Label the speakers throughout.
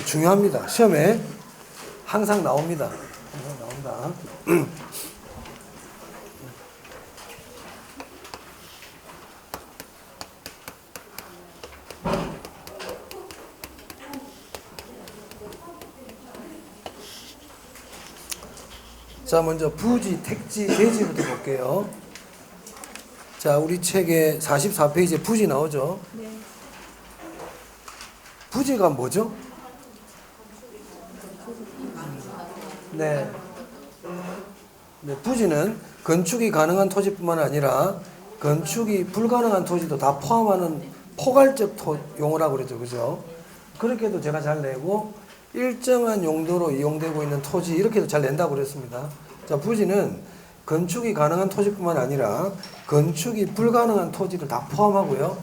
Speaker 1: 중요합니다. 시험에 항상 나옵니다. 항상 나온다. 자, 먼저 부지, 택지, 대지부터 볼게요. 자, 우리 책에 44페이지에 부지 나오죠?
Speaker 2: 네.
Speaker 1: 부지가 뭐죠? 네. 네, 부지는 건축이 가능한 토지뿐만 아니라 건축이 불가능한 토지도 다 포함하는 포괄적 용어라고 그러죠. 그죠? 그렇게도 제가 잘 내고 일정한 용도로 이용되고 있는 토지 이렇게도 잘 낸다고 그랬습니다. 자, 부지는 건축이 가능한 토지뿐만 아니라 건축이 불가능한 토지를 다 포함하고요.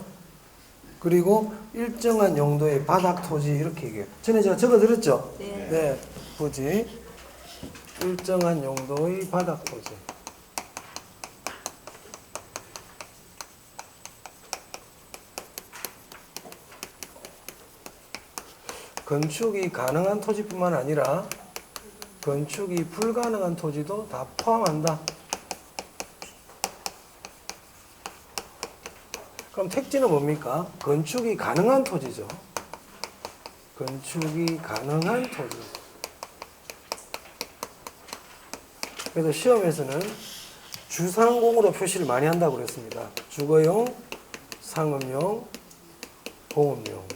Speaker 1: 그리고 일정한 용도의 바닥 토지 이렇게 얘기해요. 전에 제가 적어드렸죠?
Speaker 2: 네.
Speaker 1: 네. 부지 일정한 용도의 바닥 토지. 건축이 가능한 토지뿐만 아니라 건축이 불가능한 토지도 다 포함한다. 그럼 택지는 뭡니까? 건축이 가능한 토지죠. 건축이 가능한 토지. 그래서 시험에서는 주상공으로 표시를 많이 한다고 그랬습니다. 주거용, 상업용, 공업용.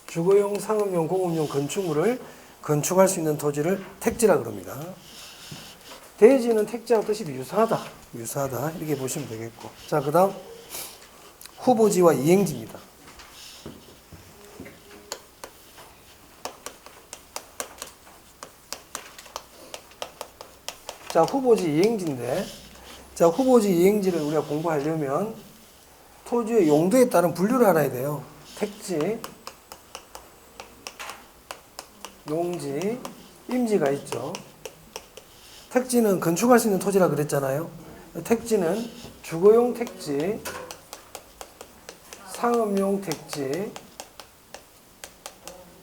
Speaker 1: 주거용, 상업용, 공업용 건축물을 건축할 수 있는 토지를 택지라 그럽니다. 대지는 택지하고 뜻이 유사하다. 유사하다. 이렇게 보시면 되겠고. 자, 그 다음 후보지와 이행지입니다. 자, 후보지 이행지인데, 자, 후보지 이행지를 우리가 공부하려면 토지의 용도에 따른 분류를 알아야 돼요. 택지, 용지, 임지가 있죠. 택지는 건축할 수 있는 토지라 그랬잖아요. 택지는 주거용 택지, 상업용 택지,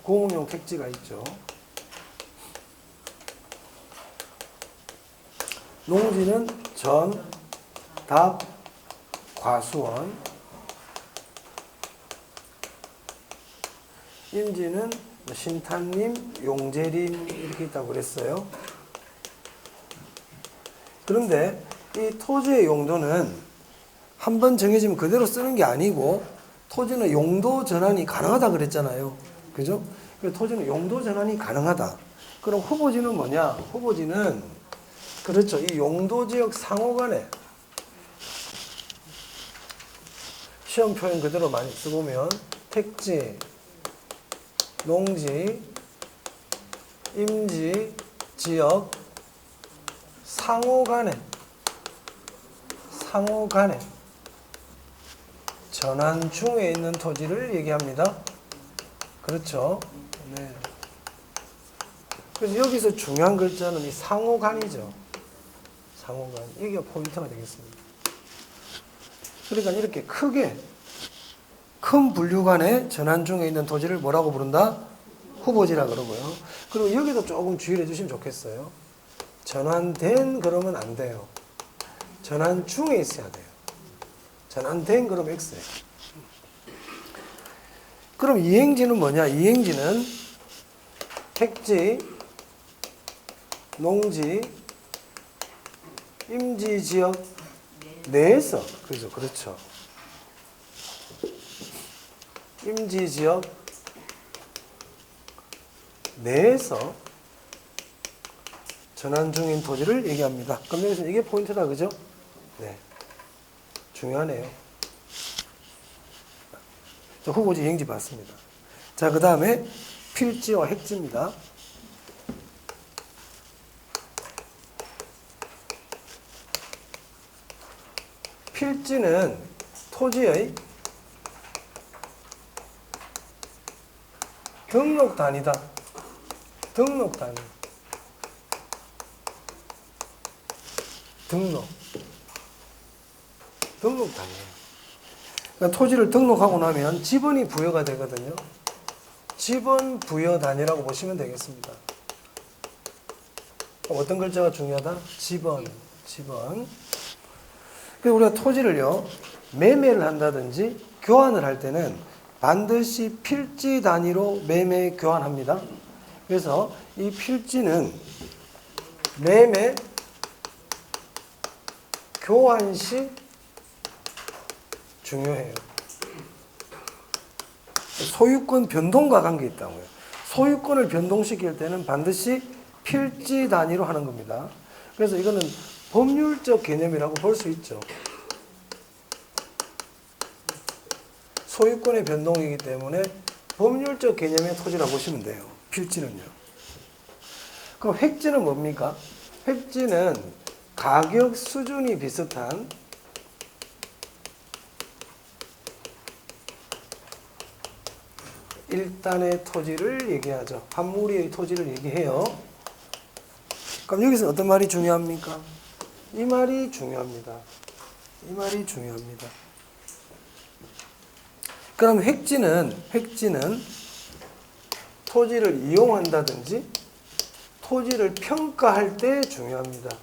Speaker 1: 공업용 택지가 있죠. 농지는 전, 답, 과수원. 임지는 신탄림, 용재림 이렇게 있다고 그랬어요. 그런데 이 토지의 용도는 한번 정해지면 그대로 쓰는 게 아니고 토지는 용도 전환이 가능하다 그랬잖아요. 그죠? 토지는 용도 전환이 가능하다. 그럼 후보지는 뭐냐? 후보지는 그렇죠. 이 용도지역 상호간에 시험 표현 그대로 많이 써보면 택지, 농지, 임지, 지역, 상호간에 전환 중에 있는 토지를 얘기합니다. 그렇죠? 네. 그래서 여기서 중요한 글자는 이 상호간이죠. 상호간. 이게 포인트가 되겠습니다. 그러니까 이렇게 크게 큰 분류간에 전환 중에 있는 토지를 뭐라고 부른다? 후보지라 그러고요. 그리고 여기도 조금 주의를 해주시면 좋겠어요. 전환된 그러면 안 돼요. 전환 중에 있어야 돼요. 전환된 그러면 X예요. 그럼 이행지는 뭐냐? 이행지는 택지, 농지, 임지 지역 내에서 그렇죠. 임지 지역 내에서 전환 중인 토지를 얘기합니다. 그럼 여기서 이게 포인트다, 그죠? 네. 중요하네요. 자, 후보지 이행지 봤습니다. 자, 그 다음에 필지와 핵지입니다. 필지는 토지의 등록 단위다. 등록 단위. 등록 단위예요. 그러니까 토지를 등록하고 나면 지번이 부여가 되거든요. 지번 부여 단위라고 보시면 되겠습니다. 어떤 글자가 중요하다? 지번. 그리고 우리가 토지를요, 매매를 한다든지 교환을 할 때는 반드시 필지 단위로 매매 교환합니다. 그래서 이 필지는 매매 교환 시 중요해요. 소유권 변동과 관계 있다고요. 소유권을 변동시킬 때는 반드시 필지 단위로 하는 겁니다. 그래서 이거는 법률적 개념이라고 볼 수 있죠. 소유권의 변동이기 때문에 법률적 개념의 토지라고 보시면 돼요. 필지는요. 그럼 획지는 뭡니까? 획지는 가격 수준이 비슷한 일단의 토지를 얘기하죠. 한 무리의 토지를 얘기해요. 그럼 여기서 어떤 말이 중요합니까? 이 말이 중요합니다. 그럼 획지는 토지를 이용한다든지 토지를 평가할 때 중요합니다.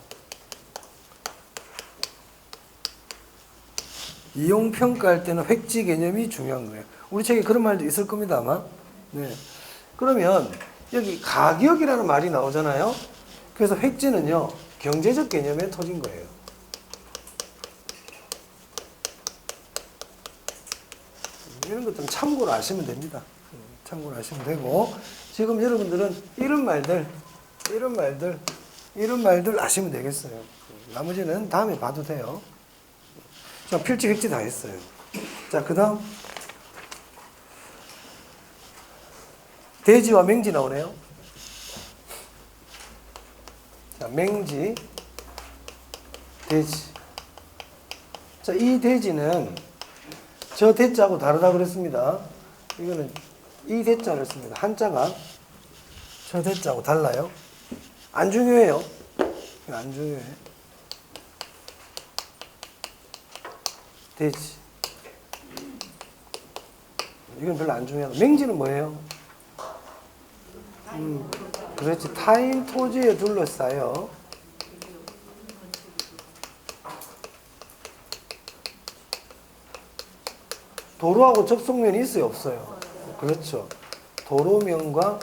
Speaker 1: 이용 평가할 때는 획지 개념이 중요한 거예요. 우리 책에 그런 말도 있을 겁니다, 아마. 네. 그러면 여기 가격이라는 말이 나오잖아요. 그래서 획지는요, 경제적 개념의 토지인 거예요. 이런 것들은 참고로 아시면 됩니다. 참고로 아시면 되고, 지금 여러분들은 이런 말들 아시면 되겠어요. 나머지는 다음에 봐도 돼요. 자, 필지, 획지 다 했어요. 자, 그 다음. 대지와 맹지 나오네요. 자, 맹지, 대지. 자, 이 대지는 저 대자하고 다르다 그랬습니다. 이거는 이 대자를 씁니다. 한자가 저 대자하고 달라요. 안 중요해요. 안 중요해. 대지. 이건 별로 안 중요하고. 맹지는 뭐예요? 그렇지. 타인 토지에 둘러싸여 도로하고 접속면이 있어요, 없어요? 그렇죠. 도로면과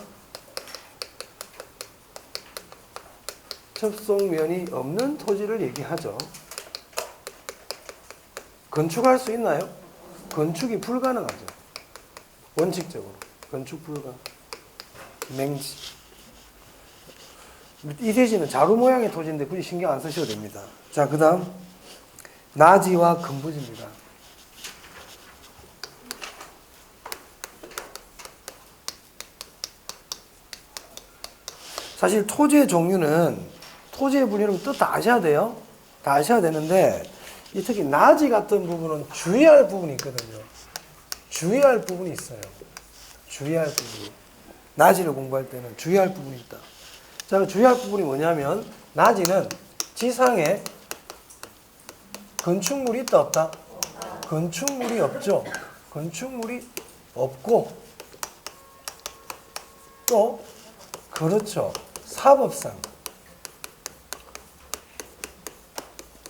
Speaker 1: 접속면이 없는 토지를 얘기하죠. 건축할 수 있나요? 건축이 불가능하죠. 원칙적으로. 건축 불가. 맹지. 이 대지는 자루 모양의 토지인데 굳이 신경 안 쓰셔도 됩니다. 자, 그 다음 나지와 근부지입니다. 사실 토지의 종류는 토지의 분류는 뜻 다 아셔야 돼요. 다 아셔야 되는데 특히 나지 같은 부분은 주의할 부분이 있거든요. 주의할 부분이 있어요. 주의할 부분이. 나지를 공부할 때는 주의할 부분이 있다. 자, 주의할 부분이 뭐냐면 나지는 지상에 건축물이 있다 없다? 건축물이 없죠. 건축물이 없고 또 그렇죠. 사법상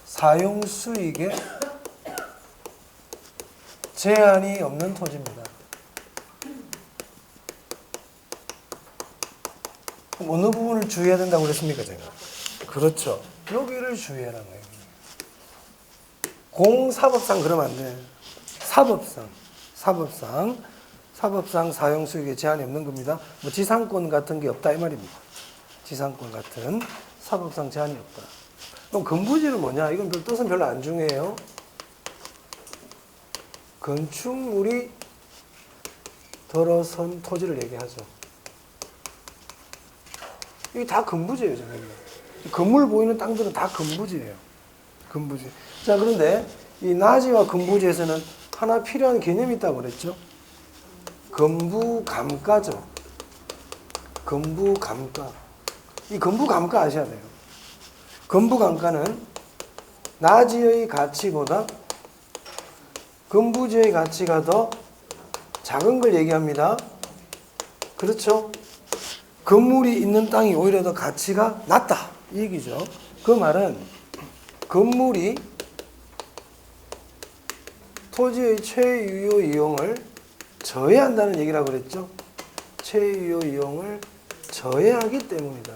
Speaker 1: 사용 수익에 제한이 없는 토지입니다. 그럼 어느 부분을 주의해야 된다고 그랬습니까, 제가? 그렇죠. 여기를 주의하라는 거예요. 공사법상 그러면 안 돼. 사법상 사용 수익에 제한이 없는 겁니다. 뭐 지상권 같은 게 없다 이 말입니다. 지상권 같은 사법상 제한이 없다. 그럼 근부지는 뭐냐? 이건 뜻은 별로 안 중요해요. 건축물이 들어선 토지를 얘기하죠. 이게 다 근부지예요, 지금. 건물 보이는 땅들은 다 근부지예요. 근부지. 자, 그런데 이 나지와 근부지에서는 하나 필요한 개념이 있다고 그랬죠. 건부감가죠. 건부감가. 이 건부감가 아셔야 돼요. 건부감가는 나지의 가치보다 건부지의 가치가 더 작은 걸 얘기합니다. 그렇죠? 건물이 있는 땅이 오히려 더 가치가 낮다. 이 얘기죠. 그 말은 건물이 토지의 최유효 이용을 저해한다는 얘기라고 그랬죠. 최유효 이용을 저해하기 때문이다.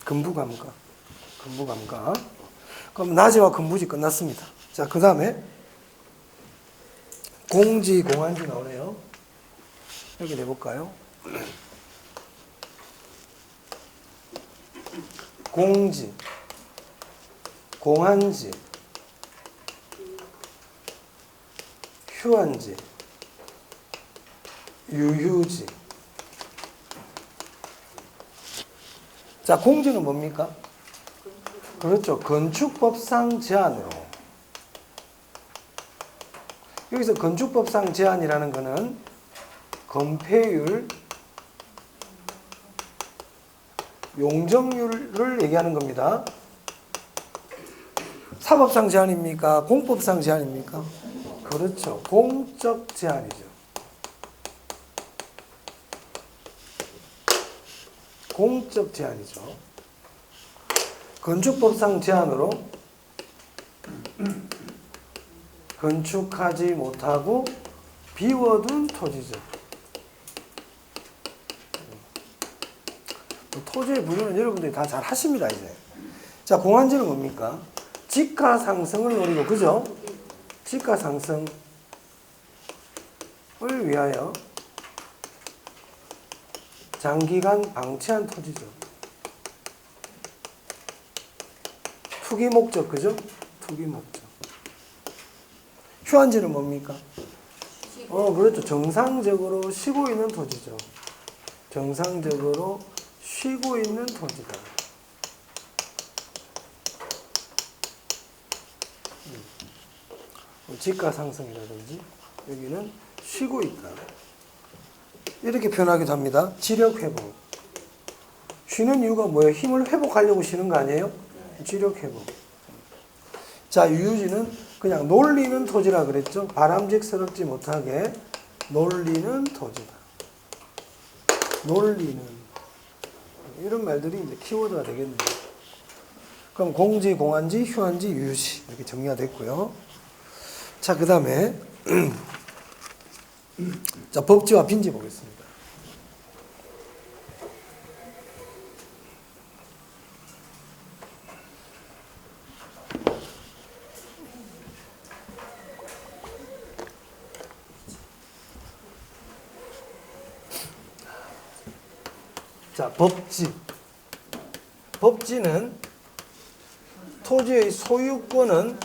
Speaker 1: 근부감가. 근부감가. 그럼 낮이와 근부지 끝났습니다. 자, 그 다음에 공지, 공한지 나오네요. 여기 내볼까요? 공지, 공한지, 휴한지, 유휴지. 자, 공지는 뭡니까? 그렇죠. 건축법상 제한으로. 여기서 건축법상 제한이라는 것은 건폐율, 용적률을 얘기하는 겁니다. 사법상 제한입니까? 공법상 제한입니까? 그렇죠. 공적 제한이죠. 공적 제한이죠. 건축법상 제한으로 건축하지 못하고 비워둔 토지죠. 토지의 분류는 여러분들이 다 잘 하십니다, 이제. 자, 공한지는 뭡니까? 지가 상승을 노리고, 그죠? 지가 상승을 위하여 장기간 방치한 토지죠. 투기 목적, 그죠? 투기 목적. 휴한지는 뭡니까? 그렇죠. 정상적으로 쉬고 있는 토지죠. 정상적으로 쉬고 있는 토지다. 지가 상승이라든지 여기는 쉬고 있다. 이렇게 표현하기도 합니다. 지력 회복. 쉬는 이유가 뭐예요? 힘을 회복하려고 쉬는 거 아니에요? 지력 회복. 자, 유유지는 그냥 놀리는 토지라 그랬죠. 바람직스럽지 못하게 놀리는 토지다. 놀리는. 이런 말들이 이제 키워드가 되겠네요. 그럼 공지, 공한지, 휴한지, 유유지 이렇게 정리가 됐고요. 자, 그 다음에 자, 법지와 빈지 보겠습니다. 자, 법지. 법지는 토지의 소유권은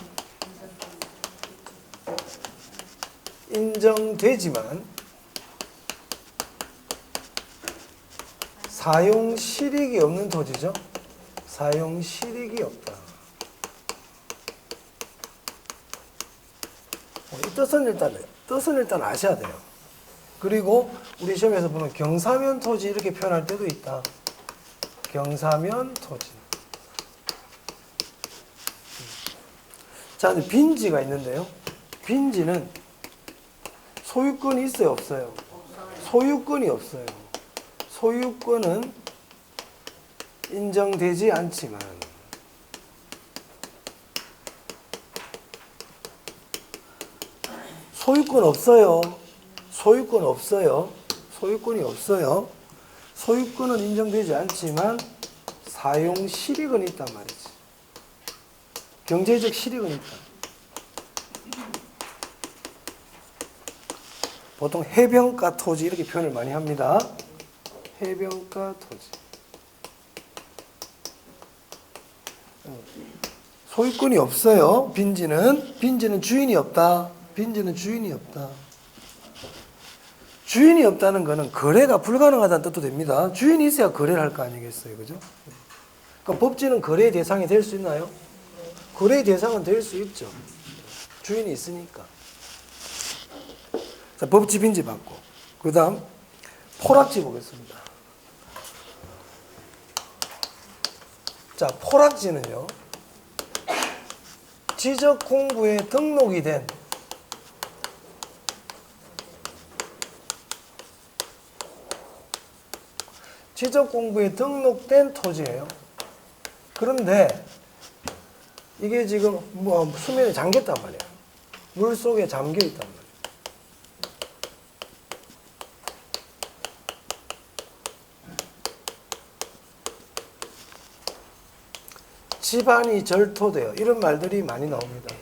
Speaker 1: 인정되지만 사용 실익이 없는 토지죠. 사용 실익이 없다. 이 뜻은 일단 아셔야 돼요. 그리고 우리 시험에서 보면 경사면 토지 이렇게 표현할 때도 있다. 경사면 토지. 자, 근데 빈지가 있는데요. 빈지는 소유권이 있어요, 없어요? 소유권이 없어요. 소유권은 인정되지 않지만 소유권 없어요. 소유권 없어요. 소유권이 없어요. 소유권은 인정되지 않지만 사용 실익은 있단 말이지. 경제적 실익은 있다. 보통 해변가 토지 이렇게 표현을 많이 합니다. 해변가 토지. 소유권이 없어요. 빈지는 주인이 없다. 빈지는 주인이 없다. 주인이 없다는 것은 거래가 불가능하다는 뜻도 됩니다. 주인이 있어야 거래를 할 거 아니겠어요, 그죠? 그러니까 법지는 거래의 대상이 될 수 있나요? 거래의 대상은 될 수 있죠. 주인이 있으니까. 자, 법지 빈지 받고. 그 다음 포락지 보겠습니다. 자, 포락지는요. 지적 공부에 등록이 된 지적공부에 등록된 토지예요. 그런데 이게 지금 뭐 수면에 잠겼단 말이야. 물 속에 잠겨 있단 말이야. 집안이 절토돼요. 이런 말들이 많이 나옵니다.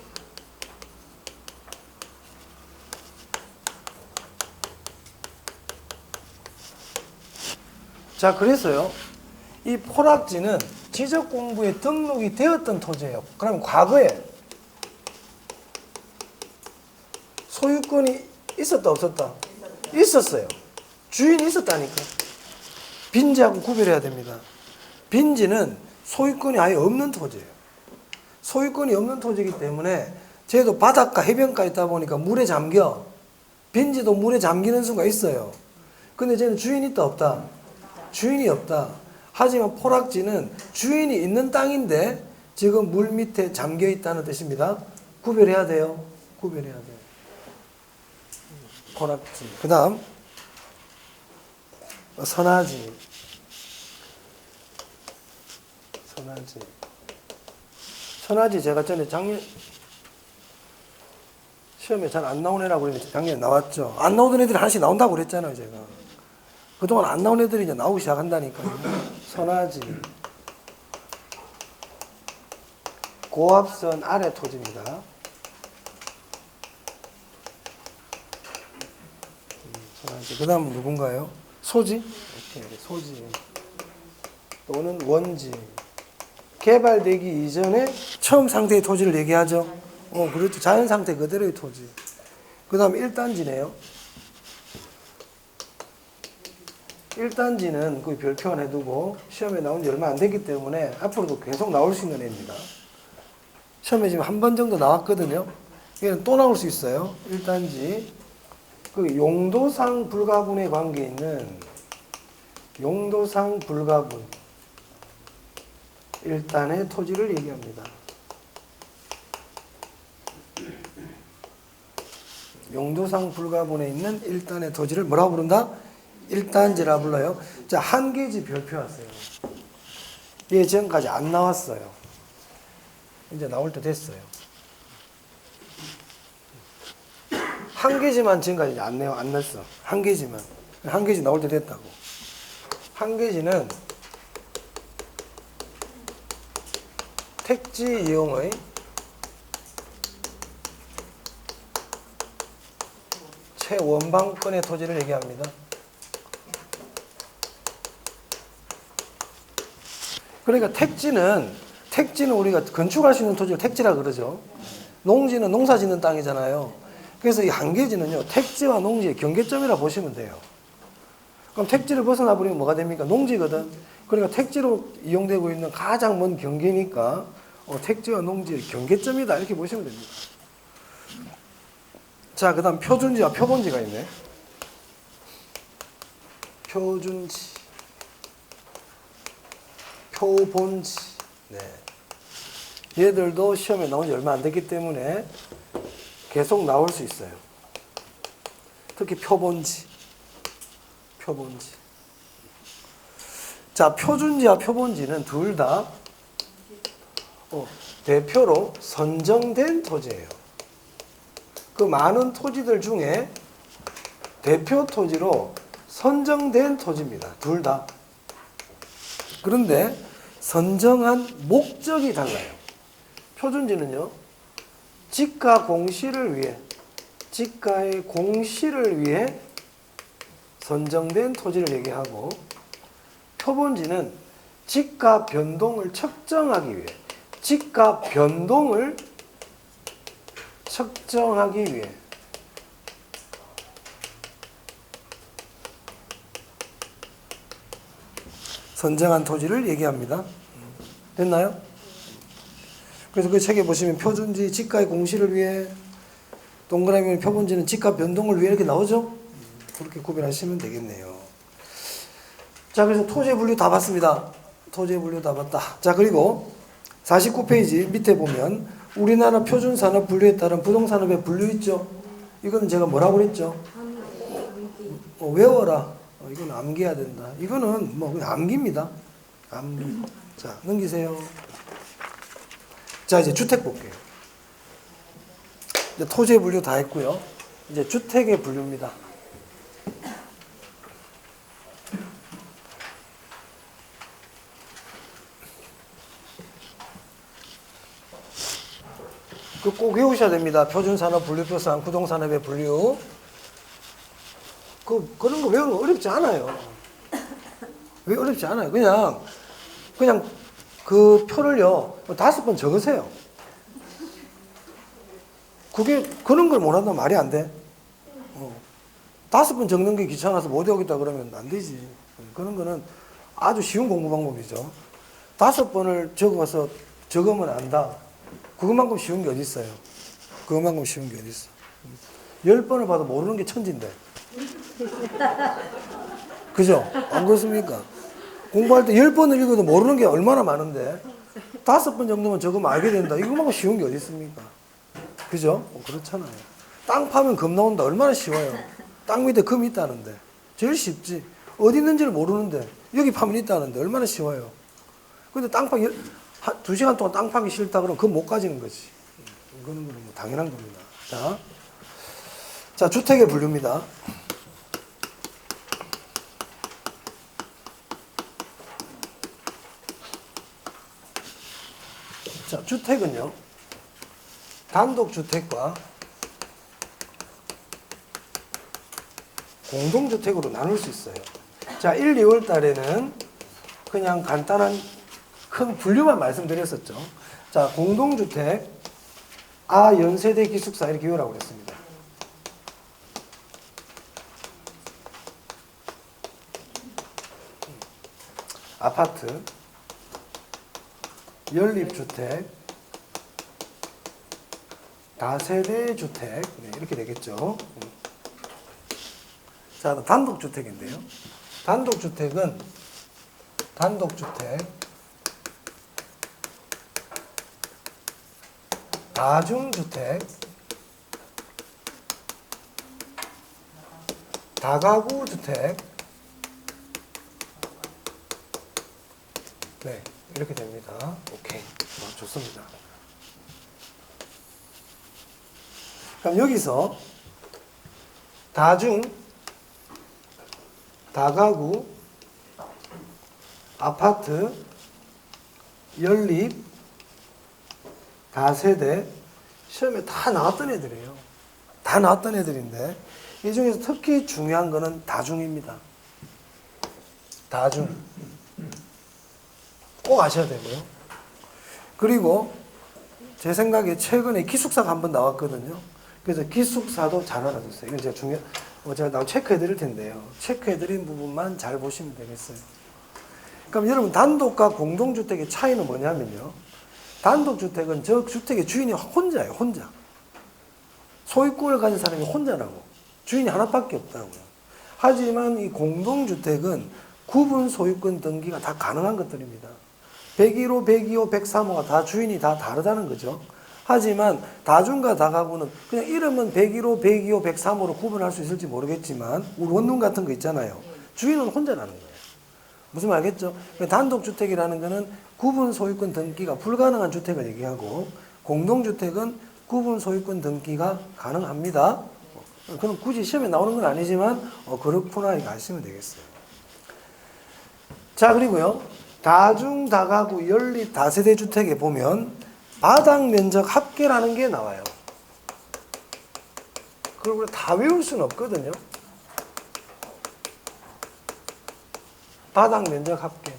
Speaker 1: 자, 그래서요, 이 포락지는 지적공부에 등록이 되었던 토지예요. 그럼 과거에 소유권이 있었다 없었다? 있었어요. 주인이 있었다니까. 빈지하고 구별해야 됩니다. 빈지는 소유권이 아예 없는 토지예요. 소유권이 없는 토지이기 때문에 쟤도 바닷가 해변가에 있다 보니까 물에 잠겨. 빈지도 물에 잠기는 수가 있어요. 근데 쟤는 주인이 있다 없다? 주인이 없다. 하지만 포락지는 주인이 있는 땅인데 지금 물 밑에 잠겨 있다는 뜻입니다. 구별해야 돼요. 구별해야 돼요. 포락지. 그 다음 선화지. 선화지 제가 전에 작년 시험에 잘 안 나온 애라고 그랬는데 작년에 나왔죠. 안 나오던 애들이 하나씩 나온다고 그랬잖아요, 제가. 그동안 안 나온 애들이 이제 나오기 시작한다니까요. 선화지. 고압선 아래 토지입니다. 선화지. 그 다음은 누군가요? 소지? 소지. 또는 원지. 개발되기 이전에 처음 상태의 토지를 얘기하죠. 그렇죠. 자연 상태 그대로의 토지. 그 다음 1단지네요. 1단지는 그 별표만 해두고 시험에 나온 지 얼마 안 됐기 때문에 앞으로도 계속 나올 수 있는 애입니다. 시험에 지금 한 번 정도 나왔거든요. 얘는 또 나올 수 있어요. 1단지. 그 용도상 불가분에 관계 있는 용도상 불가분 1단의 토지를 얘기합니다. 용도상 불가분에 있는 1단의 토지를 뭐라고 부른다? 1단지라 불러요. 자, 한 개지 별표하세요. 얘 지금까지 안 나왔어요. 이제 나올 때 됐어요. 한 개지만 지금까지 안 냈어. 한 개지만. 한 개지 나올 때 됐다고. 한 개지는 택지 이용의 최원방권의 토지를 얘기합니다. 그러니까 택지는 우리가 건축할 수 있는 토지를 택지라 그러죠. 농지는 농사 짓는 땅이잖아요. 그래서 이 한계지는요, 택지와 농지의 경계점이라 보시면 돼요. 그럼 택지를 벗어나 버리면 뭐가 됩니까? 농지거든. 그러니까 택지로 이용되고 있는 가장 먼 경계니까 택지와 농지의 경계점이다 이렇게 보시면 됩니다. 자, 그 다음 표준지와 표본지가 있네. 표준지, 표본지. 네. 얘들도 시험에 나온 지 얼마 안 됐기 때문에 계속 나올 수 있어요. 특히 표본지. 자, 표준지와 표본지는 둘 다 대표로 선정된 토지예요. 그 많은 토지들 중에 대표 토지로 선정된 토지입니다. 둘 다. 그런데 선정한 목적이 달라요. 표준지는요, 지가 공시를 위해, 지가의 공시를 위해 선정된 토지를 얘기하고, 표본지는 지가 변동을 측정하기 위해, 지가 변동을 측정하기 위해 선정한 토지를 얘기합니다. 됐나요? 그래서 그 책에 보시면 표준지 지가의 공시를 위해, 동그라미는 표본지는 지가 변동을 위해 이렇게 나오죠? 그렇게 구별하시면 되겠네요. 자, 그래서 토지의 분류 다 봤습니다. 토지의 분류 다 봤다. 자, 그리고 49페이지 밑에 보면 우리나라 표준산업 분류에 따른 부동산업의 분류 있죠? 이거는 제가 뭐라고 그랬죠? 외워라. 이건 암기해야 된다. 이거는 뭐 그냥 암기입니다. 암기. 자, 넘기세요. 자, 이제 주택 볼게요. 이제 토지의 분류 다 했고요. 이제 주택의 분류입니다. 그 꼭 외우셔야 됩니다. 표준산업 분류표상, 구동산업의 분류. 그런 거 외우는 거 어렵지 않아요. 왜 어렵지 않아요? 그냥 그 표를요, 5번 적으세요. 그런 걸 못한다면 말이 안 돼. 5번 적는 게 귀찮아서 못 외우겠다 그러면 안 되지. 그런 거는 아주 쉬운 공부 방법이죠. 5번을 적어서 적으면 안다. 그것만큼 쉬운 게 어디 있어요? 그것만큼 쉬운 게 어디 있어? 10번을 봐도 모르는 게 천진데. 그죠? 안 그렇습니까? 공부할 때 10번을 읽어도 모르는 게 얼마나 많은데 5번 정도만 적으면 알게 된다. 이것만큼 쉬운 게 어디 있습니까? 그죠? 그렇잖아요. 땅 파면 금 나온다. 얼마나 쉬워요. 땅 밑에 금이 있다는데. 제일 쉽지. 어디 있는지를 모르는데 여기 파면 있다는데 얼마나 쉬워요. 근데 땅 파기 2시간 동안 땅 파기 싫다 그러면 금 못 가지는 거지. 이거는 뭐 당연한 겁니다. 자, 주택의 분류입니다. 자, 주택은요, 단독주택과 공동주택으로 나눌 수 있어요. 자, 1, 2월 달에는 그냥 간단한 큰 분류만 말씀드렸었죠. 자, 공동주택, 연세대 기숙사 이렇게 외우라고 그랬습니다. 아파트, 연립주택, 다세대 주택, 네, 이렇게 되겠죠. 자, 단독주택인데요. 단독주택, 다중주택, 다가구주택, 네, 이렇게 됩니다. 오케이. 좋습니다. 그럼 여기서 다중, 다가구, 아파트, 연립, 다세대, 시험에 다 나왔던 애들이에요. 다 나왔던 애들인데 이 중에서 특히 중요한 거는 다중입니다. 다중. 꼭 아셔야 되고요. 그리고 제 생각에 최근에 기숙사가 한번 나왔거든요. 그래서 기숙사도 잘 알아두세요. 이건 제가 나중에 체크해 드릴 텐데요. 체크해 드린 부분만 잘 보시면 되겠어요. 그럼 여러분, 단독과 공동주택의 차이는 뭐냐면요. 단독주택은 저 주택의 주인이 혼자예요. 혼자. 소유권을 가진 사람이 혼자라고. 주인이 하나밖에 없다고요. 하지만 이 공동주택은 구분 소유권 등기가 다 가능한 것들입니다. 101호, 102호, 103호가 다 주인이 다 다르다는 거죠. 하지만 다중과 다가구는 그냥 이름은 101호, 102호, 103호로 구분할 수 있을지 모르겠지만 우리 원룸 같은 거 있잖아요. 주인은 혼자라는 거예요. 무슨 말 알겠죠? 단독주택이라는 거는 구분 소유권 등기가 불가능한 주택을 얘기하고 공동주택은 구분 소유권 등기가 가능합니다. 그럼 굳이 시험에 나오는 건 아니지만 그렇구나 이거 아시면 되겠어요. 자, 그리고요. 다중, 다가구, 연립, 다세대 주택에 보면 바닥 면적 합계라는 게 나와요. 그걸 다 외울 수는 없거든요. 바닥 면적 합계.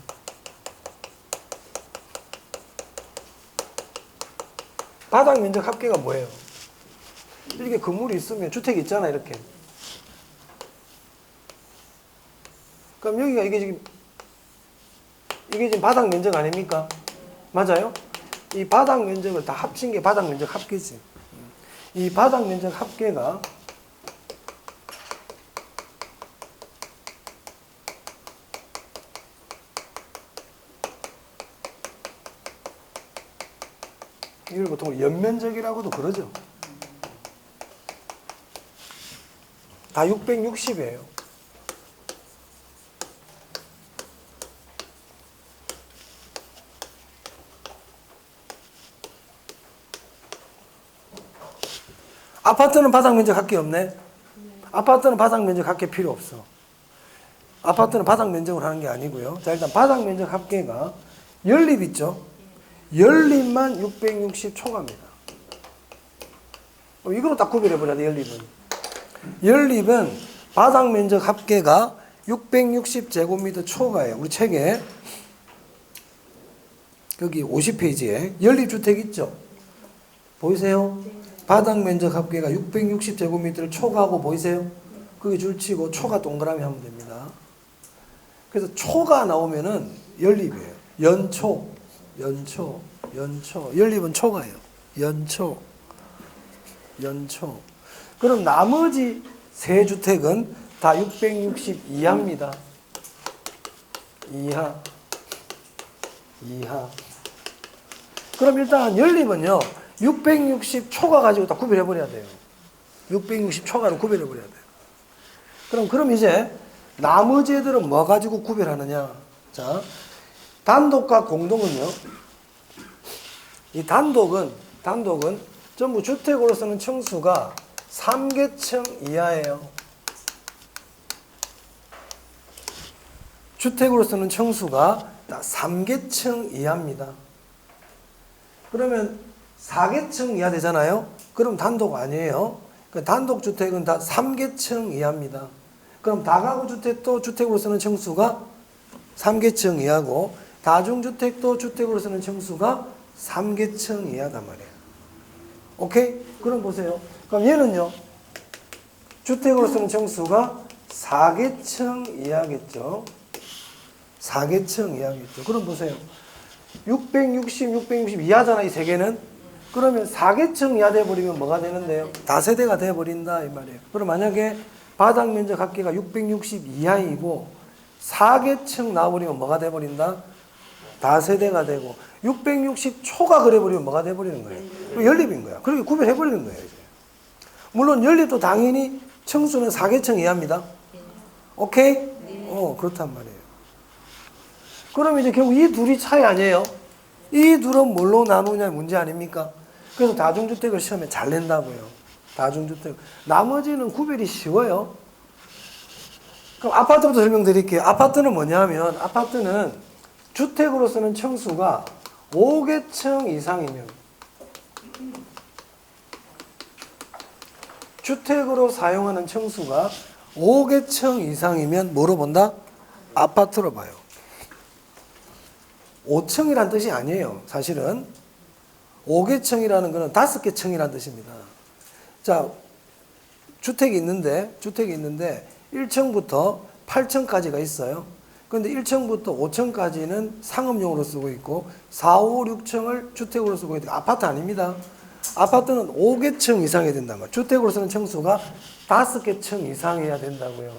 Speaker 1: 바닥 면적 합계가 뭐예요? 이렇게 건물이 있으면 주택이 있잖아, 이렇게. 그럼 여기가 이게 지금 바닥 면적 아닙니까? 맞아요? 이 바닥 면적을 다 합친 게 바닥 면적 합계지. 이 바닥 면적 합계가 이걸 보통 연면적이라고도 그러죠. 다 660이에요. 아파트는 바닥 면적 합계 없네. 아파트는 바닥 면적 합계 필요 없어. 아파트는 바닥 면적으로 하는 게 아니고요. 자, 일단 바닥 면적 합계가 연립 있죠. 연립만 660 초과입니다. 이거로 딱 구별해 버려야 돼. 연립은 바닥 면적 합계가 660제곱미터 초과예요. 우리 책에 여기 50페이지에 연립주택 있죠? 보이세요? 바닥 면적 합계가 660제곱미터를 초과하고 보이세요? 그게 줄치고 초과 동그라미 하면 됩니다. 그래서 초가 나오면은 연립이에요. 연초. 연립은 초가예요. 연초. 그럼 나머지 세 주택은 다 660 이하입니다. 이하. 그럼 일단 연립은요, 660 초과 가지고 다 구별해버려야 돼요. 660 초과로 구별해버려야 돼요. 그럼 이제 나머지 애들은 뭐 가지고 구별하느냐. 자, 단독과 공동은요, 이 단독은 전부 주택으로서는 층수가 3계층 이하예요. 주택으로서는 층수가 3계층 이하입니다. 그러면 4계층 이하 되잖아요. 그럼 단독 아니에요. 단독 주택은 다 3계층 이하입니다. 그럼 다가구 주택도 주택으로서는 층수가 3계층 이하고 다중주택도 주택으로서는 층수가 3계층 이하단 말이에요. 오케이? 그럼 보세요. 그럼 얘는요, 주택으로서는 층수가 4계층 이하겠죠. 4계층 이하겠죠. 그럼 보세요. 660 이하잖아, 이 세 개는. 그러면 4계층 이하 돼버리면 뭐가 되는데요? 다세대가 돼버린다, 이 말이에요. 그럼 만약에 바닥 면적 합계가 660 이하이고 4계층 나와버리면 뭐가 돼버린다? 다세대가 되고 660 초가 그래버리면 뭐가 돼버리는 거예요? 연립인 거야. 그렇게 구별해버리는 거예요, 이제. 물론 연립도 당연히 층수는 4계층 이하입니다. 오케이? 그렇단 말이에요. 그럼 이제 결국 이 둘이 차이 아니에요? 이 둘은 뭘로 나누냐 문제 아닙니까? 그래서 다중주택을 시험에 잘 낸다고요. 다중주택. 나머지는 구별이 쉬워요. 그럼 아파트부터 설명드릴게요. 아파트는 뭐냐면, 아파트는 주택으로서는 층수가 5계층 이상이면, 주택으로 사용하는 층수가 5계층 이상이면 뭐로 본다? 아파트로 봐요. 5층이란 뜻이 아니에요. 사실은 5계층이라는 것은 5개 층이란 뜻입니다. 자, 주택이 있는데 1층부터 8층까지가 있어요. 그런데 1층부터 5층까지는 상업용으로 쓰고 있고 4, 5, 6층을 주택으로 쓰고 있고 아파트 아닙니다. 아파트는 5계층 이상이 된단 말이에요. 주택으로서는 층수가 5개 층 이상이어야 된다고요.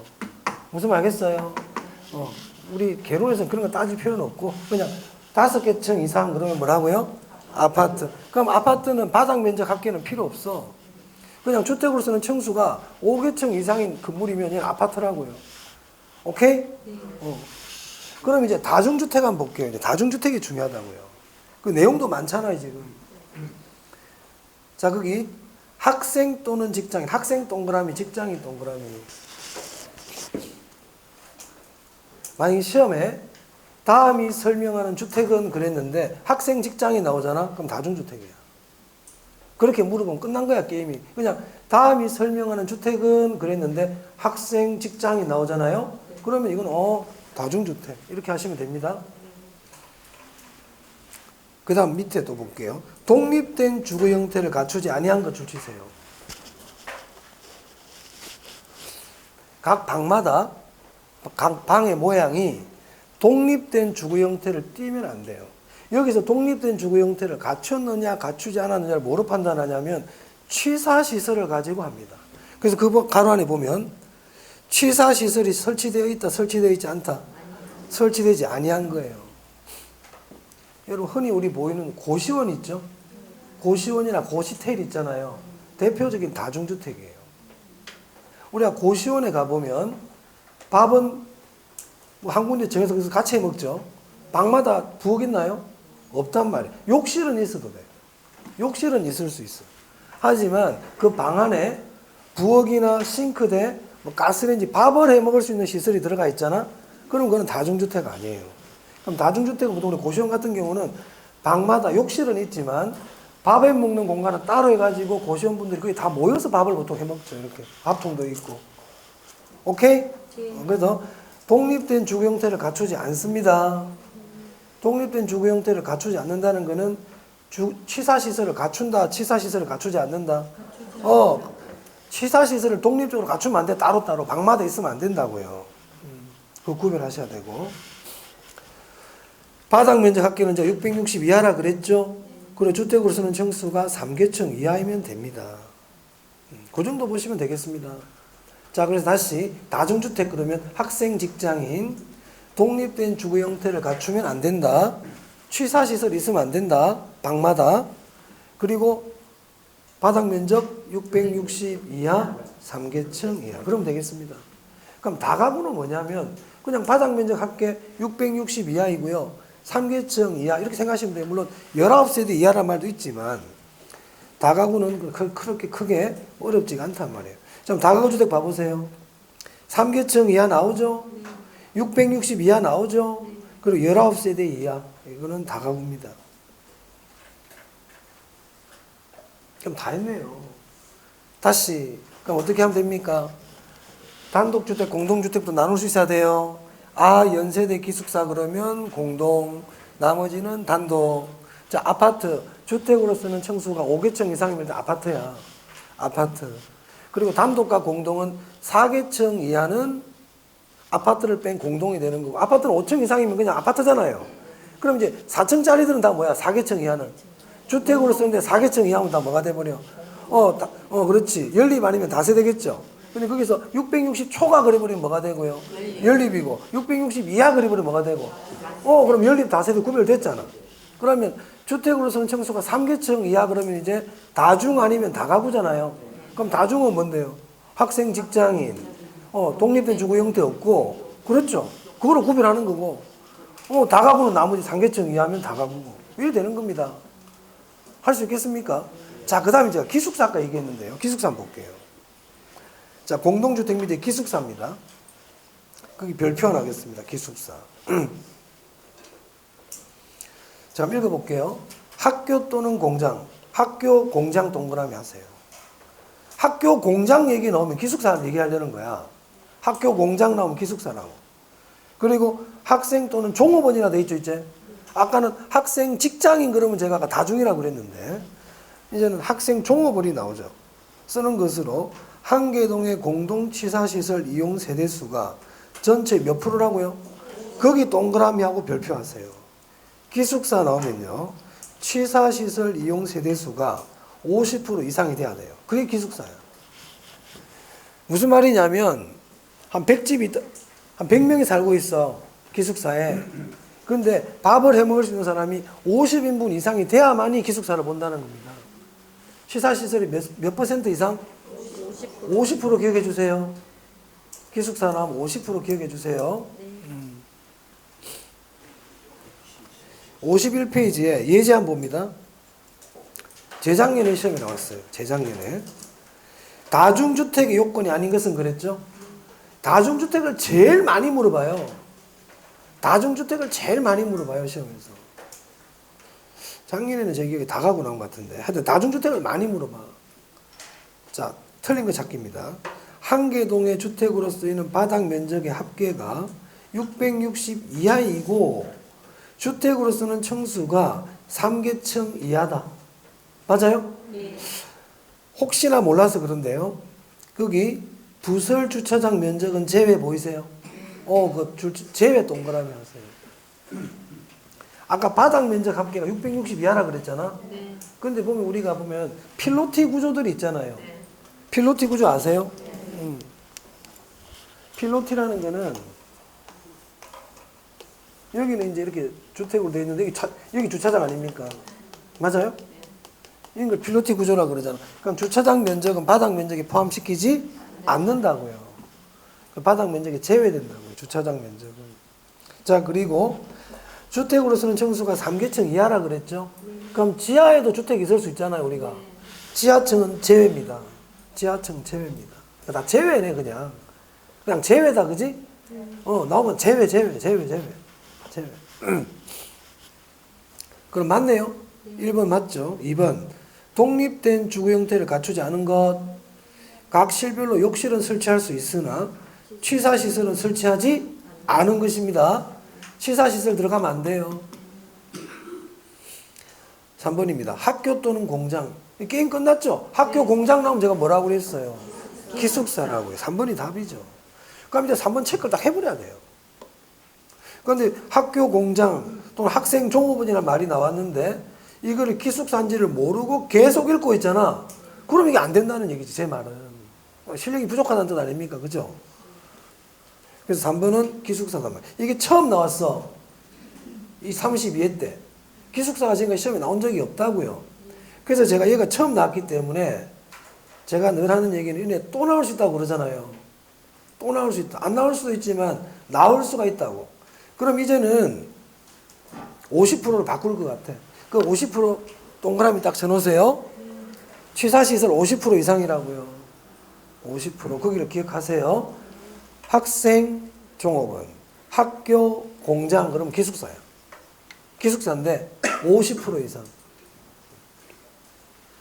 Speaker 1: 무슨 말 알겠어요? 우리 개론에서는 그런 거 따질 필요는 없고 그냥 5개 층 이상 그러면 뭐라고요? 아파트. 그럼 아파트는 바닥 면적 합계는 필요 없어. 그냥 주택으로서는 층수가 5계층 이상인 건물이면 그냥 아파트라고요. 오케이? 네. 그럼 이제 다중주택 한번 볼게요. 이제 다중주택이 중요하다고요. 그 내용도 많잖아요, 지금. 자, 거기 학생 또는 직장인, 학생 동그라미, 직장인 동그라미. 만약에 시험에 다음이 설명하는 주택은 그랬는데 학생 직장인 나오잖아? 그럼 다중주택이야. 그렇게 물어보면 끝난 거야, 게임이. 그냥 다음이 설명하는 주택은 그랬는데 학생 직장인 나오잖아요? 그러면 이건 다중주택 이렇게 하시면 됩니다. 그 다음 밑에 또 볼게요. 독립된 주거 형태를 갖추지 아니한 것 줄치세요. 각 방마다 각 방의 모양이 독립된 주거 형태를 띠면 안 돼요. 여기서 독립된 주거 형태를 갖췄느냐 갖추지 않았느냐를 뭐로 판단하냐면 취사시설을 가지고 합니다. 그래서 그 가로 안에 보면 취사시설이 설치되어 있다, 설치되어 있지 않다. 설치되지 아니한 거예요. 여러분 흔히 우리 보이는 고시원 있죠? 고시원이나 고시텔 있잖아요. 대표적인 다중주택이에요. 우리가 고시원에 가보면 밥은 한 군데 정해서 같이 해 먹죠. 방마다 부엌 있나요? 없단 말이에요. 욕실은 있어도 돼요. 욕실은 있을 수 있어요. 하지만 그 방 안에 부엌이나 싱크대, 뭐 가스레인지, 밥을 해 먹을 수 있는 시설이 들어가 있잖아. 그럼 그건 다중주택 아니에요. 그럼 다중주택은 보통 고시원 같은 경우는 방마다 욕실은 있지만 밥에 먹는 공간은 따로 해가지고 고시원 분들이 거의 다 모여서 밥을 보통 해 먹죠. 이렇게 밥통도 있고. 오케이? 그래서 독립된 주거 형태를 갖추지 않습니다. 독립된 주거 형태를 갖추지 않는다는 것은 취사시설을 갖춘다, 취사시설을 갖추지 않는다. 취사시설을 독립적으로 갖추면 안 돼. 따로따로 방마다 있으면 안 된다고요. 그거 구별하셔야 되고. 바닥 면적 합계는 이제 660 이하라 그랬죠. 그리고 주택으로 쓰는 층수가 3계층 이하이면 됩니다. 그 정도 보시면 되겠습니다. 자, 그래서 다시 다중주택 그러면 학생, 직장인, 독립된 주거 형태를 갖추면 안 된다. 취사시설 있으면 안 된다. 방마다. 그리고 바닥 면적 660 이하, 3계층 이하. 그러면 되겠습니다. 그럼 다가구는 뭐냐면 그냥 바닥 면적 합계 660 이하이고요. 3계층 이하 이렇게 생각하시면 돼요. 물론 19세대 이하란 말도 있지만 다가구는 그렇게 크게 어렵지가 않단 말이에요. 자, 다가구 주택 봐보세요. 3계층 이하 나오죠? 660 이하 나오죠? 그리고 19세대 이하. 이거는 다가구입니다. 그럼 다 했네요. 다시. 그럼 어떻게 하면 됩니까? 단독주택, 공동주택도 나눌 수 있어야 돼요. 연세대 기숙사 그러면 공동, 나머지는 단독. 자, 아파트. 주택으로 쓰는 층수가 5계층 이상이면 아파트야. 아파트. 그리고 단독과 공동은 4계층 이하는 아파트를 뺀 공동이 되는 거고, 아파트는 5층 이상이면 그냥 아파트잖아요. 그럼 이제 4층짜리들은 다 뭐야? 4계층 이하는. 주택으로 쓰는데 4계층 이하면 다 뭐가 돼버려? 그렇지. 연립 아니면 다세 되겠죠. 근데 거기서 660 초가 그려버리면 뭐가 되고요? 연립이고, 660 이하 그려버리면 뭐가 되고? 그럼 연립 다세도 구별됐잖아. 그러면 주택으로 쓰는 층수가 3계층 이하 그러면 이제 다중 아니면 다가구잖아요. 그럼 다중은 뭔데요? 학생, 직장인, 독립된 주거 형태 없고, 그렇죠? 그거로 구별하는 거고, 다가구는 나머지 3계층 이하면 다가구고, 이래 되는 겁니다. 할 수 있겠습니까? 자, 그 다음에 제가 기숙사 아까 얘기했는데요. 기숙사 한번 볼게요. 자, 공동주택 밑에 기숙사입니다. 거기 별표 하나 하겠습니다. 기숙사. 자, 한번 읽어볼게요. 학교 또는 공장. 학교, 공장 동그라미 하세요. 학교, 공장 얘기 나오면 기숙사 얘기하려는 거야. 학교, 공장 나오면 기숙사 나오고. 그리고 학생 또는 종업원이라 돼 있죠, 이제. 아까는 학생, 직장인 그러면 제가 아까 다중이라고 그랬는데, 이제는 학생, 종업원이 나오죠. 쓰는 것으로 한 개동의 공동취사시설 이용 세대수가 전체 몇 프로라고요? 거기 동그라미하고 별표하세요. 기숙사 나오면요. 취사시설 이용 세대수가 50% 이상이 돼야 돼요. 그게 기숙사예요. 무슨 말이냐면 한 100집이 한 100명이 살고 있어. 기숙사에. 근데 밥을 해 먹을 수 있는 사람이 50인분 이상이 돼야만이 기숙사를 본다는 겁니다. 취사시설이 몇 퍼센트 이상? 50% 기억해 주세요. 기숙사 나오면 50% 기억해 주세요. 51페이지에 예제 한번 봅니다. 재작년에 시험에 나왔어요. 재작년에. 다중주택의 요건이 아닌 것은 그랬죠? 다중주택을 제일 많이 물어봐요. 다중주택을 제일 많이 물어봐요, 시험에서. 작년에는 제 기억에 다가구 나온 것 같은데. 하여튼 다중주택을 많이 물어봐. 자, 틀린 거 찾기입니다. 한 개동의 주택으로 쓰이는 바닥 면적의 합계가 660 이하이고 주택으로 쓰는 층수가 3계층 이하다. 맞아요? 네. 혹시나 몰라서 그런데요. 거기 부설 주차장 면적은 제외 보이세요? 제외 동그라미 하세요. 아까 바닥 면적 합계가 660 이하라 그랬잖아. 네. 근데 보면 우리가 보면 필로티 구조들이 있잖아요. 네. 필로티 구조 아세요? 네. 필로티라는 거는 여기는 이제 이렇게 주택으로 되어 있는데 여기 주차장 아닙니까? 맞아요? 이런 걸 필로티 구조라고 그러잖아. 그럼 주차장 면적은 바닥 면적에 포함시키지 않는다고요. 바닥 면적이 제외된다고요. 주차장 면적은. 자, 그리고 주택으로 쓰는 층수가 3계층 이하라 그랬죠? 그럼 지하에도 주택이 있을 수 있잖아요, 우리가. 지하층은 제외입니다. 지하층 제외입니다. 다 제외네 그냥. 그냥 제외다 그지? 나오면 제외. 그럼 맞네요. 1번 맞죠? 2번 독립된 주거 형태를 갖추지 않은 것. 각 실별로 욕실은 설치할 수 있으나 취사시설은 설치하지 않은 것입니다. 취사시설 들어가면 안 돼요. 3번입니다. 학교 또는 공장. 게임 끝났죠? 학교 공장 나오면 제가 뭐라고 그랬어요? 기숙사라고요. 3번이 답이죠. 그럼 이제 3번 체크를 딱 해버려야 돼요. 그런데 학교 공장 또는 학생 종업원이라는 말이 나왔는데 이거를 기숙사인지를 모르고 계속 읽고 있잖아. 그럼 이게 안 된다는 얘기지, 제 말은. 실력이 부족하다는 뜻 아닙니까? 그죠? 그래서 3번은 기숙사가 말. 이게 처음 나왔어. 이 32회 때. 기숙사가 지금까지 시험에 나온 적이 없다고요. 그래서 제가 얘가 처음 나왔기 때문에 제가 늘 하는 얘기는 이게 또 나올 수 있다고 그러잖아요. 또 나올 수 있다. 안 나올 수도 있지만 나올 수가 있다고. 그럼 이제는 50%로 바꿀 것 같아. 그 50% 동그라미 딱 쳐놓으세요. 취사시설 50% 이상이라고요. 50% 거기를 기억하세요. 학생 종업원, 학교 공장 그러면 기숙사예요. 기숙사인데 50% 이상.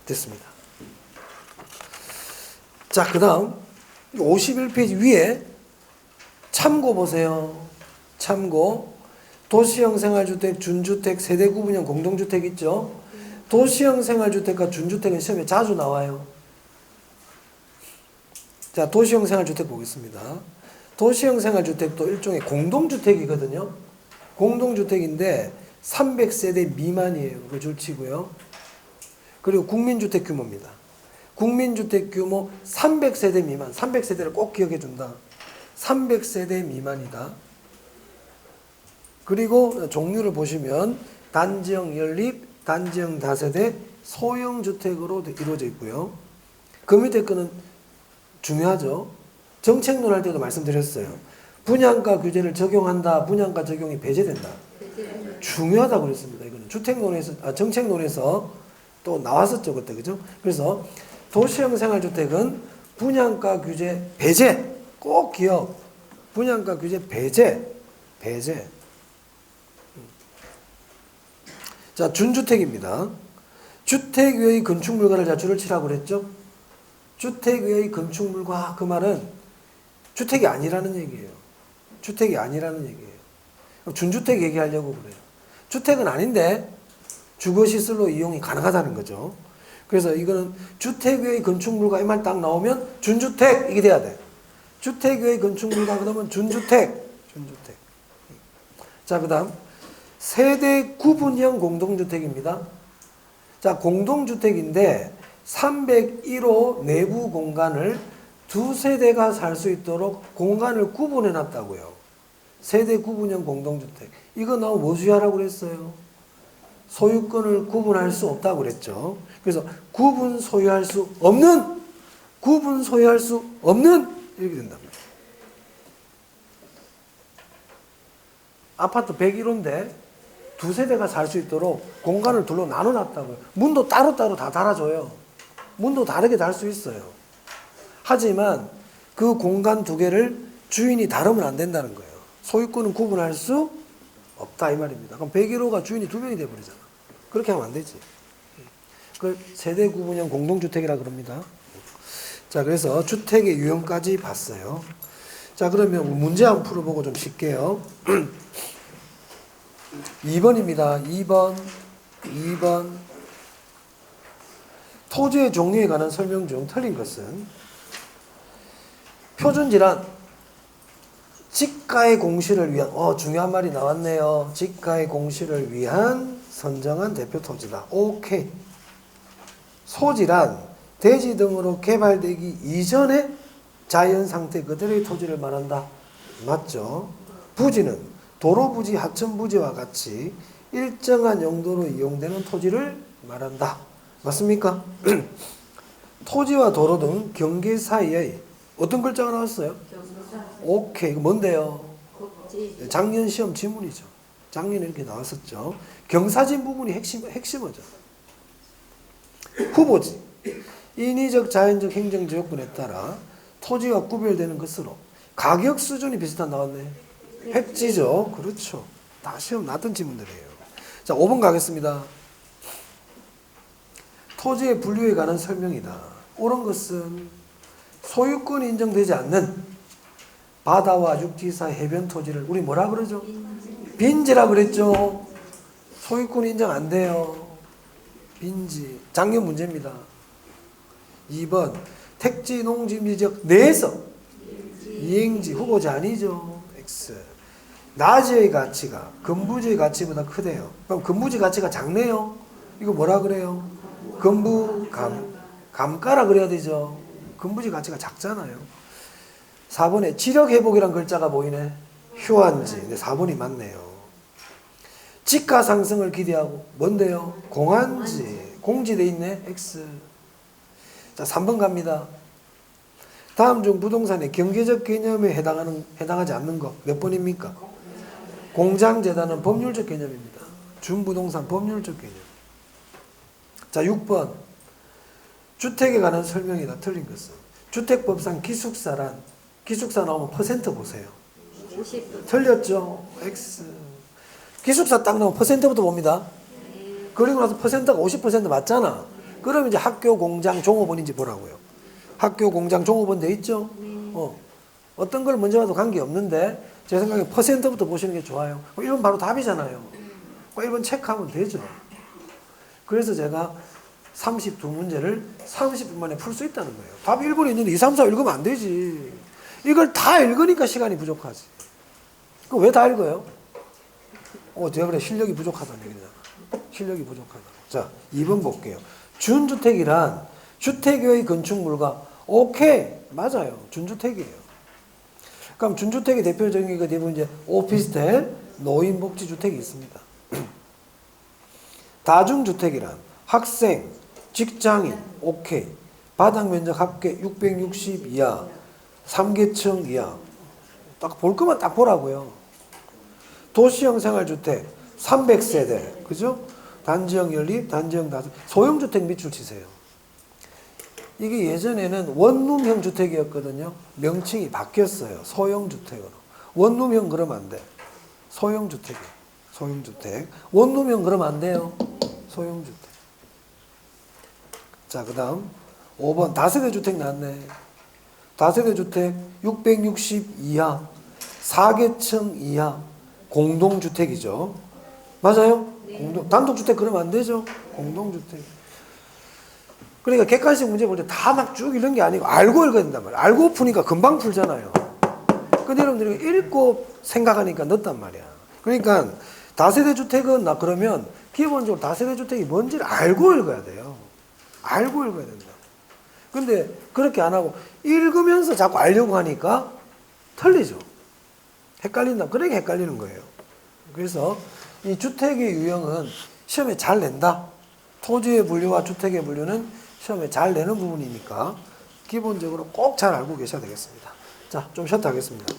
Speaker 1: 됐습니다. 자, 그 다음 51페이지 위에 참고 보세요. 참고. 도시형 생활주택, 준주택, 세대 구분형 공동주택 있죠? 도시형 생활주택과 준주택은 시험에 자주 나와요. 자, 도시형 생활주택 보겠습니다. 도시형 생활주택도 일종의 공동주택이거든요. 공동주택인데 300세대 미만이에요. 그 줄치고요. 그리고 국민주택 규모입니다. 국민주택 규모 300세대 미만. 300세대를 꼭 기억해 준다. 300세대 미만이다. 그리고 종류를 보시면 단지형 연립, 단지형 다세대, 소형주택으로 이루어져 있고요. 그 밑에 거는 중요하죠. 정책론 할 때도 말씀드렸어요. 분양가 규제를 적용한다. 분양가 적용이 배제된다. 중요하다고 그랬습니다. 이거는 주택론에서, 정책론에서 또 나왔었죠. 그때. 그죠? 그래서 도시형 생활주택은 분양가 규제 배제. 꼭 기억. 분양가 규제 배제. 자, 준주택입니다. 주택 외의 건축물과를 자 줄을 치라고 그랬죠? 주택 외의 건축물과 그 말은 주택이 아니라는 얘기예요. 주택이 아니라는 얘기예요. 준주택 얘기하려고 그래요. 주택은 아닌데 주거시설로 이용이 가능하다는 거죠. 그래서 이거는 주택 외의 건축물과 이 말 딱 나오면 준주택 이게 돼야 돼. 주택 외의 건축물과 그러면 준주택. 자, 그 다음 세대 구분형 공동주택입니다. 자, 공동주택인데 301호 내부 공간을 두 세대가 살 수 있도록 공간을 구분해 놨다고요. 세대 구분형 공동주택. 이거 나오면 뭐 주의하라고 그랬어요? 소유권을 구분할 수 없다고 그랬죠. 그래서 구분 소유할 수 없는 이렇게 된답니다. 아파트 101호인데 두 세대가 살 수 있도록 공간을 둘로 나눠놨다고요. 문도 따로따로 다 달아줘요. 문도 다르게 달 수 있어요. 하지만 그 공간 두 개를 주인이 다르면 안 된다는 거예요. 소유권은 구분할 수 없다 이 말입니다. 그럼 101호가 주인이 두 명이 돼버리잖아. 그렇게 하면 안 되지. 그걸 세대 구분형 공동주택이라 그럽니다. 자, 그래서 주택의 유형까지 봤어요. 자, 그러면 문제 한번 풀어보고 좀 쉴게요. 2번입니다. 2번. 토지의 종류에 관한 설명 중 틀린 것은 표준질환 지가의 공시를 위한 중요한 말이 나왔네요. 지가의 공시를 위한 선정한 대표 토지다. 오케이. 소질환 대지 등으로 개발되기 이전에 자연 상태 그대로의 토지를 말한다. 맞죠? 부지는 도로 부지, 하천 부지와 같이 일정한 용도로 이용되는 토지를 말한다. 맞습니까? 토지와 도로 등 경계 사이에 어떤 글자가 나왔어요? 오케이. 이거 뭔데요? 작년 시험 지문이죠. 작년에 이렇게 나왔었죠. 경사진 부분이 핵심어죠. 후보지. 인위적 자연적 행정적 요건에 따라 토지가 구별되는 것으로 가격 수준이 비슷한 나왔네. 획지죠. 그렇죠. 다 시험 나왔던 지문들이에요. 자, 5번 가겠습니다. 토지의 분류에 관한 설명이다. 옳은 것은 소유권이 인정되지 않는 바다와 육지사 해변 토지를 우리 뭐라 그러죠? 빈지라 그랬죠. 소유권 인정 안 돼요. 빈지. 작년 문제입니다. 2번 택지 농지지역 내에서 이행지 후보자 아니죠. X. 나지의 가치가 근부지의 가치보다 크대요. 그럼 근부지 가치가 작네요. 이거 뭐라 그래요? 근부 감가라 그래야 되죠. 근부지 가치가 작잖아요. 4번에 지력회복이란 글자가 보이네. 휴한지. 근데 4번이 맞네요. 지가 상승을 기대하고 뭔데요? 공한지. 공지돼 있네. X. 자, 3번 갑니다. 다음 중 부동산의 경제적 개념에 해당하지 않는 거 몇 번입니까? 공장재단은 법률적 개념입니다. 준부동산 법률적 개념. 자, 6번. 주택에 관한 설명이다. 틀린 것은. 주택법상 기숙사란, 기숙사 나오면 퍼센트 보세요.
Speaker 2: 50%.
Speaker 1: 틀렸죠? X. 기숙사 딱 나오면 퍼센트부터 봅니다. 그리고 나서 퍼센트가 50% 맞잖아. 그럼 이제 학교, 공장, 종업원인지 보라고요. 학교, 공장, 종업원 돼 있죠? 어떤 걸 먼저 봐도 관계없는데 제 생각에 퍼센트부터 보시는 게 좋아요. 1번 바로 답이잖아요. 1번 체크하면 되죠. 그래서 제가 32문제를 30분 만에 풀 수 있다는 거예요. 답이 1번이 있는데 2, 3, 4 읽으면 안 되지. 이걸 다 읽으니까 시간이 부족하지. 그럼 왜 다 읽어요? 제가 그래 실력이 부족하다는 얘기잖아. 실력이 부족하다. 자, 2번 볼게요. 준주택이란 주택의 건축물과 오케이 맞아요. 준주택이에요. 그럼 준주택의 대표적인 게 대부분 이제 오피스텔, 노인복지주택이 있습니다. 다중주택이란 학생, 직장인, 오케이, 바닥면적 합계 660 이하, 3계층 이하. 딱 볼 거만 딱 보라고요. 도시형 생활주택 300세대, 그죠? 단지형 연립, 단지형 다중, 소형주택 밑줄 치세요. 이게 예전에는 원룸형 주택이었거든요. 명칭이 바뀌었어요. 소형주택으로. 원룸형 그러면 안 돼. 소형주택이에요. 소형주택. 원룸형 그러면 안 돼요. 소형주택. 자, 그 다음 5번 다세대 주택 나왔네. 다세대 주택 660 이하, 4계층 이하, 공동주택이죠. 맞아요? 네. 단독주택 그러면 안 되죠. 공동주택. 그러니까 객관식 문제 볼 때 다 막 쭉 이런 게 아니고 알고 읽어야 된단 말이야. 알고 푸니까 금방 풀잖아요. 근데 여러분들이 읽고 생각하니까 늦단 말이야. 그러니까 다세대 주택은 나 그러면 기본적으로 다세대 주택이 뭔지를 알고 읽어야 돼요. 알고 읽어야 된다. 근데 그렇게 안 하고 읽으면서 자꾸 알려고 하니까 틀리죠. 헷갈린다. 그러니까 헷갈리는 거예요. 그래서 이 주택의 유형은 시험에 잘 낸다. 토지의 분류와 주택의 분류는 시험에 잘 내는 부분이니까 기본적으로 꼭 잘 알고 계셔야 되겠습니다. 자, 좀 쉬었다 하겠습니다.